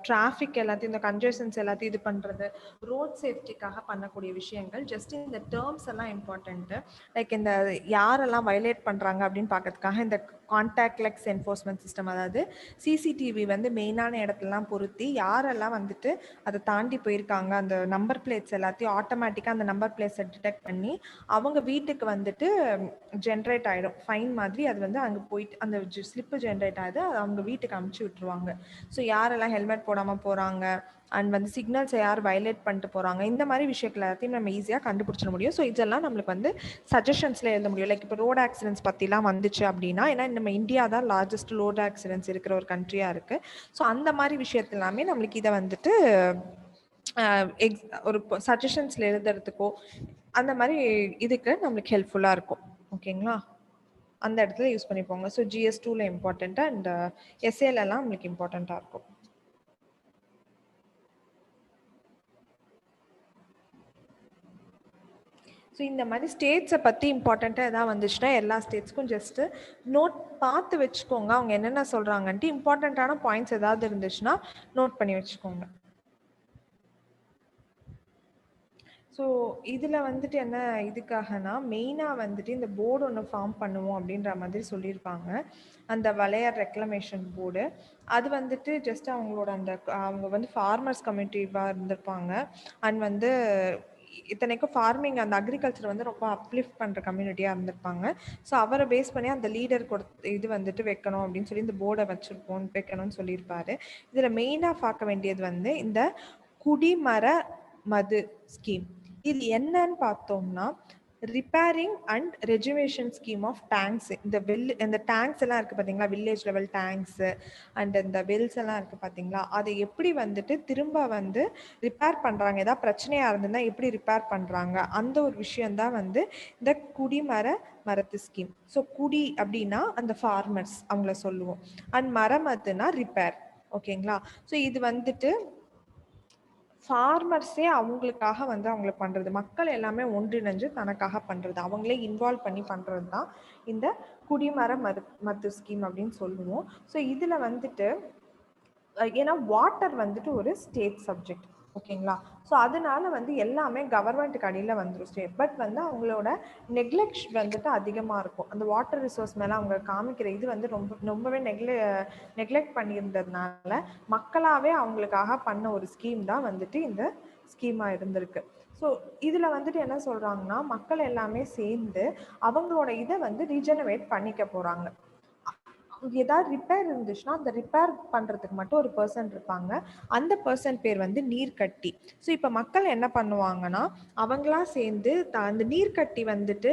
டிராஃபிக் எல்லாத்தையும், இந்த கன்ஜெஷன்ஸ் எல்லாத்தையும் இது பண்ணுறது, ரோட் சேஃப்டிக்காக பண்ணக்கூடிய விஷயங்கள். ஜஸ்ட் இந்த டேர்ம்ஸ் எல்லாம் இம்பார்ட்டண்ட்டு. லைக் இந்த யாரெல்லாம் வயலேட் பண்ணுறாங்க அப்படின்னு பார்க்கறதுக்காக இந்த கான்டாக்ட்லெஸ் என்ஃபோர்ஸ்மெண்ட் சிஸ்டம், அதாவது சிசிடிவி வந்து மெயினான இடத்துலலாம் பொருத்தி யாரெல்லாம் வந்துட்டு அதை தாண்டி போயிருக்காங்க அந்த நம்பர் பிளேட்ஸ் எல்லாத்தையும் ஆட்டோமேட்டிக்காக அந்த நம்பர் பிளேட்ஸை டிடெக்ட் பண்ணி அவங்க வீட்டுக்கு வந்துட்டு ஜென்ரேட் ஆகிடும் ஃபைன் மாதிரி. அது வந்து அங்கே போயிட்டு அந்த ஸ்லிப்பு ஜென்ரேட் ஆகுது, அது அவங்க வீட்டுக்கு அமுச்சு விட்டுருவாங்க. ஸோ யாரெல்லாம் ஹெல்மெட் போடாமல் போகிறாங்க அண்ட் வந்து சிக்னல்ஸை யார் வயலேட் பண்ணிட்டு போகிறாங்க, இந்த மாதிரி விஷயங்கள் எல்லாத்தையும் நம்ம ஈஸியாக கண்டுபிடிச்சிட முடியும். ஸோ இதெல்லாம் நம்மளுக்கு வந்து சஜஷன்ஸில் எழுத முடியும். லைக் இப்போ ரோட் ஆக்சிடென்ட்ஸ் பற்றிலாம் வந்துச்சு அப்படின்னா, ஏன்னா நம்ம இந்தியா தான் லார்ஜஸ்ட் ரோட் ஆக்சிடென்ட்ஸ் இருக்கிற ஒரு கண்ட்ரியாக இருக்குது. ஸோ அந்த மாதிரி விஷயத்து எல்லாமே நம்மளுக்கு இதை வந்துட்டு ஒரு சஜஷன்ஸில் எழுதுறதுக்கோ அந்த மாதிரி இதுக்கு நம்மளுக்கு ஹெல்ப்ஃபுல்லாக இருக்கும். ஓகேங்களா? அந்த இடத்துல யூஸ் பண்ணிப்போங்க. ஸோ GS2ல இம்பார்ட்டண்ட்டாக அண்ட் எஸ்ஏலெல்லாம் நம்மளுக்கு இம்பார்ட்டண்ட்டாக இருக்கும். ஸோ இந்த மாதிரி ஸ்டேட்ஸை பற்றி இம்பார்ட்டண்ட்டாக எதாவது வந்துச்சுன்னா எல்லா ஸ்டேட்ஸ்க்கும் ஜஸ்ட்டு நோட் பார்த்து வச்சுக்கோங்க, அவங்க என்னென்ன சொல்கிறாங்கன்ட்டு. இம்பார்ட்டண்ட்டான பாயிண்ட்ஸ் ஏதாவது இருந்துச்சுன்னா நோட் பண்ணி வச்சுக்கோங்க. ஸோ இதில் வந்துட்டு என்ன இதுக்காகனா, மெயினாக வந்துட்டு இந்த போர்டு ஒன்று ஃபார்ம் பண்ணுவோம் அப்படின்ற மாதிரி சொல்லியிருப்பாங்க. அந்த வளையர் ரெக்ளமேஷன் போர்டு. அது வந்துட்டு ஜஸ்ட் அவங்களோட அவங்க வந்து ஃபார்மர்ஸ் கம்யூனிட்டிவாக இருந்திருப்பாங்க. அண்ட் வந்து இத்தனைக்கும் ஃபார்மிங் அந்த அக்ரிகல்ச்சர் வந்து ரொம்ப அப்லிஃப்ட் பண்ணுற கம்யூனிட்டியாக இருந்திருப்பாங்க. ஸோ அவரை பேஸ் பண்ணி அந்த லீடர் இது வந்துட்டு வைக்கணும் அப்படின்னு சொல்லி இந்த போர்டை வைக்கணும்னு சொல்லியிருப்பாரு. இதில் மெயினாக பார்க்க வேண்டியது வந்து இந்த குடிமர மது ஸ்கீம். இது என்னன்னு பார்த்தோம்னா repairing and rejuvenation scheme of tanks. இந்த டேங்க்ஸ் எல்லாம் இருக்குது பார்த்தீங்களா, வில்லேஜ் லெவல் டேங்க்ஸு அண்ட் இந்த வெல்ஸ் எல்லாம் இருக்குது பார்த்தீங்களா, அதை எப்படி வந்துட்டு திரும்ப வந்து ரிப்பேர் பண்ணுறாங்க, ஏதாவது பிரச்சனையாக இருந்ததுன்னா எப்படி ரிப்பேர் பண்ணுறாங்க, அந்த ஒரு விஷயந்தான் வந்து இந்த மரத்து ஸ்கீம். ஸோ குடி அப்படின்னா அந்த ஃபார்மர்ஸ் அவங்கள சொல்லுவோம், அண்ட் மரமத்துனா ரிப்பேர். ஓகேங்களா. ஸோ இது வந்துட்டு ஃபார்மர்ஸே அவங்களுக்காக வந்து அவங்கள பண்ணுறது, மக்கள் எல்லாமே ஒன்றிணைஞ்சு தனக்காக பண்ணுறது, அவங்களே இன்வால்வ் பண்ணி பண்ணுறது தான் இந்த மத்து ஸ்கீம் அப்படின்னு சொல்லுவோம். ஸோ இதில் வந்துட்டு ஏன்னா வாட்டர் வந்துட்டு ஒரு ஸ்டேட் சப்ஜெக்ட். ஓகேங்களா. ஸோ அதனால வந்து எல்லாமே கவர்மெண்ட்டுக்கு அடியில் வந்துடும் ஸ்டேட். பட் வந்து அவங்களோட நெக்லெக்ட் வந்துட்டு அதிகமாக இருக்கும். அந்த வாட்டர் ரிசோர்ஸ் மேலே அவங்க காமிக்கிற இது வந்து ரொம்பவே நெக்லெக்ட் பண்ணியிருந்ததுனால மக்களாகவே அவங்களுக்காக பண்ண ஒரு ஸ்கீம் தான் வந்துட்டு இந்த ஸ்கீமாக இருந்திருக்கு. ஸோ இதில் வந்துட்டு என்ன சொல்கிறாங்கன்னா, மக்கள் எல்லாமே சேர்ந்து அவங்களோட இதை வந்து ரீஜெனரேட் பண்ணிக்க போகிறாங்க. ஏதாவது ரிப்பேர் இருந்துச்சுன்னா அந்த ரிப்பேர் பண்ணுறதுக்கு மட்டும் ஒரு பர்சன் இருப்பாங்க. அந்த பர்சன் பேர் வந்து நீர்க்கட்டி. ஸோ இப்போ மக்கள் என்ன பண்ணுவாங்கன்னா, அவங்களா சேர்ந்து அந்த நீர்க்கட்டி வந்துட்டு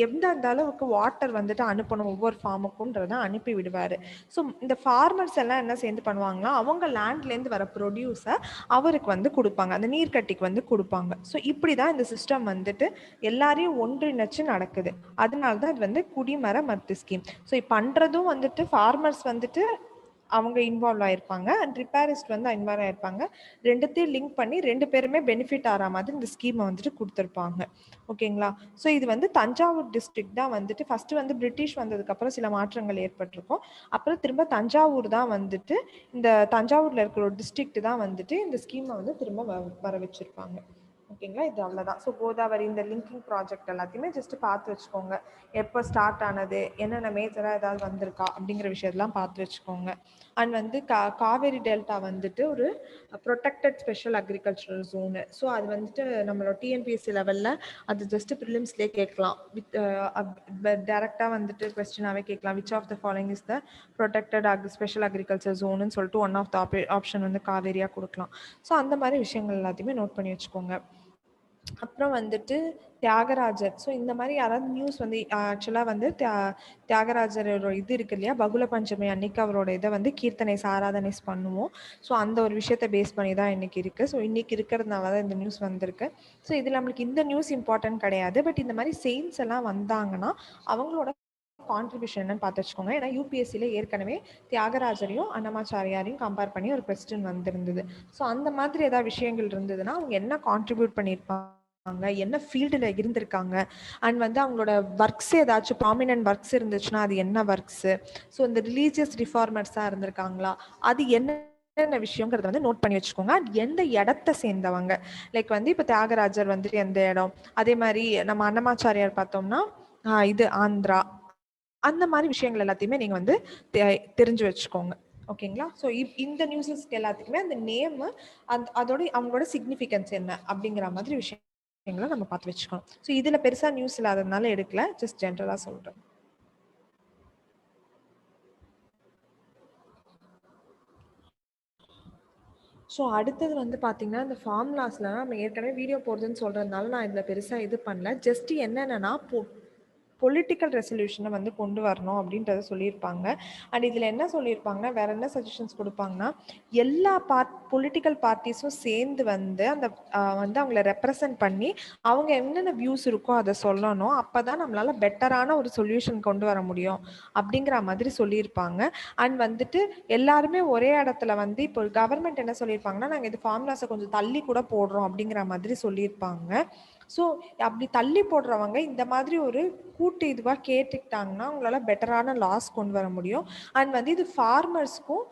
எந்த அளவுக்கு வாட்டர் வந்துட்டு அனுப்பணும் ஒவ்வொரு ஃபார்முக்கும்ன்றதை அனுப்பி விடுவார். ஸோ இந்த ஃபார்மர்ஸ் எல்லாம் என்ன சேர்ந்து பண்ணுவாங்கன்னா, அவங்க லேண்ட்லேருந்து வர ப்ரொடியூஸை அவருக்கு வந்து கொடுப்பாங்க, அந்த நீர்க்கட்டிக்கு வந்து கொடுப்பாங்க. ஸோ இப்படி தான் இந்த சிஸ்டம் வந்துட்டு எல்லாரையும் ஒன்றிணைச்சு நடக்குது. அதனால தான் இது வந்து குடிமர மத்து ஸ்கீம். ஸோ பண்ணுறதும் வந்துட்டு ஃபார்மர்ஸ் வந்துட்டு அவங்க இன்வால்வ் ஆயிருப்பாங்க அண்ட் ரிப்பேரிஸ்ட் வந்து இன்வால்வ் ஆயிருப்பாங்க. ரெண்டுத்தையும் லிங்க் பண்ணி 2 பேருமே பெனிஃபிட் ஆகிற மாதிரி இந்த ஸ்கீமை வந்துட்டு கொடுத்துருப்பாங்க. ஓகேங்களா. ஸோ இது வந்து தஞ்சாவூர் டிஸ்ட்ரிக்ட் தான் வந்துட்டு ஃபர்ஸ்ட் வந்து பிரிட்டிஷ் வந்ததுக்கப்புறம் சில மாற்றங்கள் ஏற்பட்டிருக்கும். அப்புறம் திரும்ப தஞ்சாவூர் தான் வந்துட்டு இந்த தஞ்சாவூரில் இருக்கிற ஒரு டிஸ்ட்ரிக்ட் தான் வந்துட்டு இந்த ஸ்கீமை வந்து திரும்ப வர வச்சிருப்பாங்க. ஓகேங்களா. இது அவ்வளோதான். ஸோ கோதாவரி இந்த லிங்கிங் ப்ராஜெக்ட் எல்லாத்தையுமே ஜஸ்ட் பார்த்து வச்சுக்கோங்க. எப்போ ஸ்டார்ட் ஆனது, என்னென்ன மேஜராக ஏதாவது வந்திருக்கா அப்படிங்கிற விஷயத்தெல்லாம் பார்த்து வச்சுக்கோங்க. அண்ட் வந்து காவேரி டெல்டா வந்துட்டு ஒரு protected special agricultural zone. So அது வந்துட்டு நம்மளோட டிஎன்பிஎஸ்சி லெவலில் அது ஜஸ்ட் ப்ரிலிம்ஸ்லேயே கேட்கலாம். டேரெக்டாக வந்துட்டு கொஸ்டினாகவே கேட்கலாம். Which of the following is the protected special agriculture ஜோனுன்னு சொல்லிட்டு ஒன் ஆஃப் த ஆப்ஷன் வந்து காவேரியாக கொடுக்கலாம். ஸோ அந்த மாதிரி விஷயங்கள் எல்லாத்தையுமே நோட் பண்ணி வச்சுக்கோங்க. அப்புறம் வந்துட்டு தியாகராஜர். ஸோ இந்த மாதிரி யாராவது நியூஸ் வந்து ஆக்சுவலாக வந்து தியாகராஜரோட இது இருக்கு இல்லையா, பகுல பஞ்சமி அன்னைக்கு அவரோட இதை வந்து கீர்த்தனை ஆராதனை பண்ணுவோம். ஸோ அந்த ஒரு விஷயத்தை பேஸ் பண்ணி தான் இன்னைக்கு இருக்குது. ஸோ இன்னைக்கு இருக்கிறதுனால தான் இந்த நியூஸ் வந்திருக்கு. ஸோ இதில் நம்மளுக்கு இந்த நியூஸ் இம்பார்ட்டன்ட் கிடையாது. பட் இந்த மாதிரி செயின்ஸ் எல்லாம் வந்தாங்கன்னா அவங்களோட கான்ட்ரிபியூஷன் என்னன்னு பார்த்து வச்சுக்கோங்க. ஏன்னா யூபிஎஸ்சியில் ஏற்கனவே தியாகராஜரையும் அன்னமாச்சாரியாரையும் கம்பேர் பண்ணி ஒரு கொஸ்டின் வந்திருந்தது. ஸோ அந்த மாதிரி ஏதாவது விஷயங்கள் இருந்ததுன்னா அவங்க என்ன கான்ட்ரிபியூட் பண்ணியிருப்பாங்க, என்ன ஃபீல்டில் இருந்திருக்காங்க, அண்ட் வந்து அவங்களோட ஒர்க்ஸ் ஏதாச்சும் ப்ராமினன்ட் ஒர்க்ஸ் இருந்துச்சுன்னா அது என்ன ஒர்க்ஸு, ஸோ இந்த ரிலீஜியஸ் ரிஃபார்மர்ஸாக இருந்திருக்காங்களா, அது என்னென்ன விஷயங்கிறத வந்து நோட் பண்ணி வச்சுக்கோங்க. அண்ட் எந்த இடத்த சேர்ந்தவங்க, லைக் வந்து இப்போ தியாகராஜர் வந்துட்டு எந்த இடம், அதே மாதிரி நம்ம அன்னமாச்சாரியார் பார்த்தோம்னா இது ஆந்திரா, அந்த மாதிரி விஷயங்கள் எல்லாத்தையுமே நீங்கள் வந்து தெரிஞ்சு வச்சுக்கோங்க. ஓகேங்களா. ஸோ இந்த நியூஸஸ்க்கு எல்லாத்துக்குமே அந்த நேமு அதோட அவங்களோட சிக்னிஃபிகன்ஸ் என்ன அப்படிங்கிற மாதிரி விஷயங்களை நம்ம பார்த்து வச்சுக்கணும். ஸோ இதில் பெருசாக நியூஸ் இல்லாததுனால எடுக்கல, ஜஸ்ட் ஜென்ரலாக சொல்கிறேன். ஸோ அடுத்தது வந்து பார்த்தீங்கன்னா இந்த ஃபார்முலாஸ்லாம் நம்ம ஏற்கனவே வீடியோ போடுறதுன்னு சொல்கிறதுனால நான் இதில் பெருசாக இது பண்ணல. ஜஸ்ட் என்னென்னா பொலிட்டிக்கல் ரெசல்யூஷனை வந்து கொண்டு வரணும் அப்படின்றத சொல்லியிருப்பாங்க. அண்ட் இதில் என்ன சொல்லியிருப்பாங்கன்னா, வேற என்ன சஜஷன்ஸ் கொடுப்பாங்கன்னா, எல்லா பொலிட்டிக்கல் பார்ட்டிஸும் சேர்ந்து வந்து அந்த வந்து அவங்கள ரெப்ரசன்ட் பண்ணி அவங்க என்னென்ன வியூஸ் இருக்கோ அதை சொல்லணும். அப்போ தான் நம்மளால் பெட்டரான ஒரு சொல்யூஷன் கொண்டு வர முடியும் அப்படிங்கிற மாதிரி சொல்லியிருப்பாங்க. அண்ட் வந்துட்டு எல்லாருமே ஒரே இடத்துல வந்து இப்போ கவர்மெண்ட் என்ன சொல்லியிருப்பாங்கன்னா, நாங்கள் இது ஃபார்முலாஸை கொஞ்சம் தள்ளி கூட போடுறோம் அப்படிங்கிற மாதிரி சொல்லியிருப்பாங்க. ஸோ அப்படி தள்ளி போடுறவங்க இந்த மாதிரி ஒரு கூட்டு இதுவாக கேட்டுக்கிட்டாங்கன்னா அவங்களால பெட்டரான லாஸ் கொண்டு வர முடியும். அண்ட் வந்து இது ஃபார்மர்ஸ்க்கும்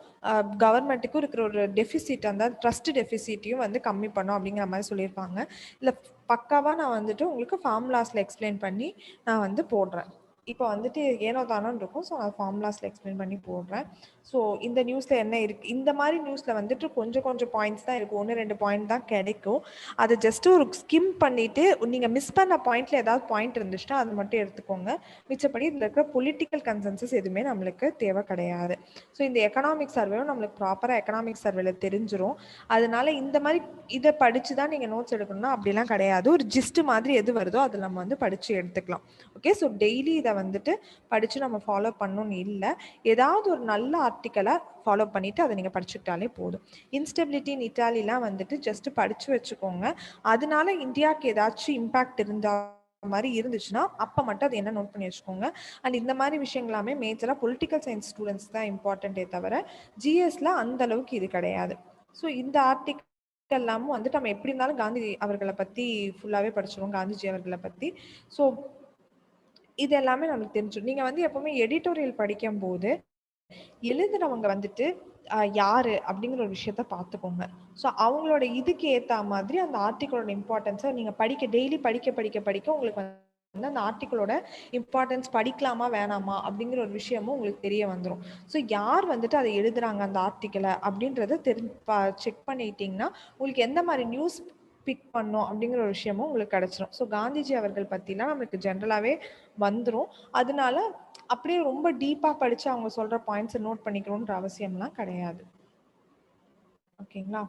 கவர்மெண்ட்டுக்கும் இருக்கிற ஒரு டெஃபிசிட், அந்த ட்ரஸ்ட் டெஃபிசிட்டையும் வந்து கம்மி பண்ணும் அப்படிங்கிற மாதிரி சொல்லியிருப்பாங்க. இல்லை பக்காவாக நான் வந்துட்டு உங்களுக்கு ஃபார்முலாஸில் எக்ஸ்பிளைன் பண்ணி நான் வந்து போடுறேன். இப்போ வந்துட்டு ஏனோ தானோன்னு இருக்கும். ஸோ நான் ஃபார்முலாஸ்ல எக்ஸ்பிளைன் பண்ணி போடுறேன். ஸோ இந்த நியூஸ்ல என்ன இருக்கு? இந்த மாரி நியூஸ்ல வந்துட்டு கொஞ்சம் கொஞ்சம் பாயிண்ட்ஸ் தான் இருக்கும். 1, 2 பாயிண்ட் தான் கிடைக்கும். அத ஜஸ்ட் ஒரு ஸ்கிம் பண்ணிட்டு நீங்க மிஸ் பண்ண பாயிண்ட்ல ஏதாவது பாயிண்ட் இருந்துச்சுன்னா அது மட்டும் எடுத்துக்கோங்க. மிச்சப்படி இதுல இருக்கிற பொலிட்டிக்கல் கன்சென்சஸ் எதுவுமே நம்மளுக்கு தேவை கிடையாது. ஸோ இந்த எக்கனாமிக் சர்வேவும் நம்மளுக்கு ப்ராப்பரா எக்கனாமிக் சர்வேல தெரிஞ்சிரும். அதனால இந்த மாரி இத படிச்சு தான் நீங்க நோட்ஸ் எடுக்கணும்னா அப்படிலாம் கிடையாது. ஒரு ஜிஸ்ட் மாதிரி எது வருதோ அத நம்ம வந்து படிச்சு எடுத்துக்கலாம். ஓகே. ஸோ டெய்லி இதை வந்துட்டு படித்து நம்ம ஃபாலோ பண்ணணும்னு இல்லை. ஏதாவது ஒரு நல்ல ஆர்டிக்கலை ஃபாலோ பண்ணிவிட்டு அதை நீங்கள் படிச்சுக்கிட்டாலே போதும். இன்ஸ்டெபிலிட்டி இன் இட்டாலிலாம் வந்துட்டு ஜஸ்ட் படித்து வச்சுக்கோங்க. அதனால இந்தியாவுக்கு ஏதாச்சும் இம்பேக்ட் இருந்தால் மாதிரி இருந்துச்சுன்னா அப்போ மட்டும் அது என்ன நோட் பண்ணி வச்சுக்கோங்க. அண்ட் இந்த மாதிரி விஷயங்களாமே மேஜராக பொலிட்டிக்கல் சயின்ஸ் ஸ்டூடெண்ட்ஸ் தான் இம்பார்ட்டண்ட்டே தவிர ஜிஎஸ்ல அந்த அளவுக்கு இது கிடையாது. ஸோ இந்த ஆர்டிக்கல் எல்லாமும் வந்துட்டு நம்ம எப்படி இருந்தாலும் காந்தி அவர்களை பற்றி ஃபுல்லாகவே படிச்சிருவோம், காந்திஜி அவர்களை பற்றி. ஸோ இது எல்லாமே நமக்கு தெரிஞ்சிடும். நீங்க வந்து எப்பவுமே எடிட்டோரியல் படிக்கும்போது எழுதுனவங்க வந்துட்டு யாரு அப்படிங்கிற ஒரு விஷயத்த பார்த்துக்கோங்க. ஸோ அவங்களோட இதுக்கு ஏத்த மாதிரி அந்த ஆர்டிக்கிளோட இம்பார்ட்டன்ஸை நீங்க டெய்லி படிக்க உங்களுக்கு வந்து அந்த ஆர்டிக்கிளோட இம்பார்ட்டன்ஸ் படிக்கலாமா வேணாமா அப்படிங்கிற ஒரு விஷயமும் உங்களுக்கு தெரிய வந்துடும். ஸோ யார் வந்துட்டு அதை எழுதுறாங்க அந்த ஆர்டிக்கிளை அப்படின்றத செக் பண்ணிட்டீங்கன்னா உங்களுக்கு எந்த மாதிரி நியூஸ் பிக் பண்ணோம் அப்படிங்கிற ஒரு விஷயமும் உங்களுக்கு கிடைச்சிரும். ஸோ காந்திஜி அவர்கள் பற்றிலாம் நம்மளுக்கு ஜென்ரலாகவே வந்துடும். அதனால அப்படியே ரொம்ப டீப்பா படிச்சு அவங்க சொல்ற பாயிண்ட்ஸை நோட் பண்ணிக்கணும்ன்ற அவசியம்லாம் கிடையாது. ஓகேங்களா?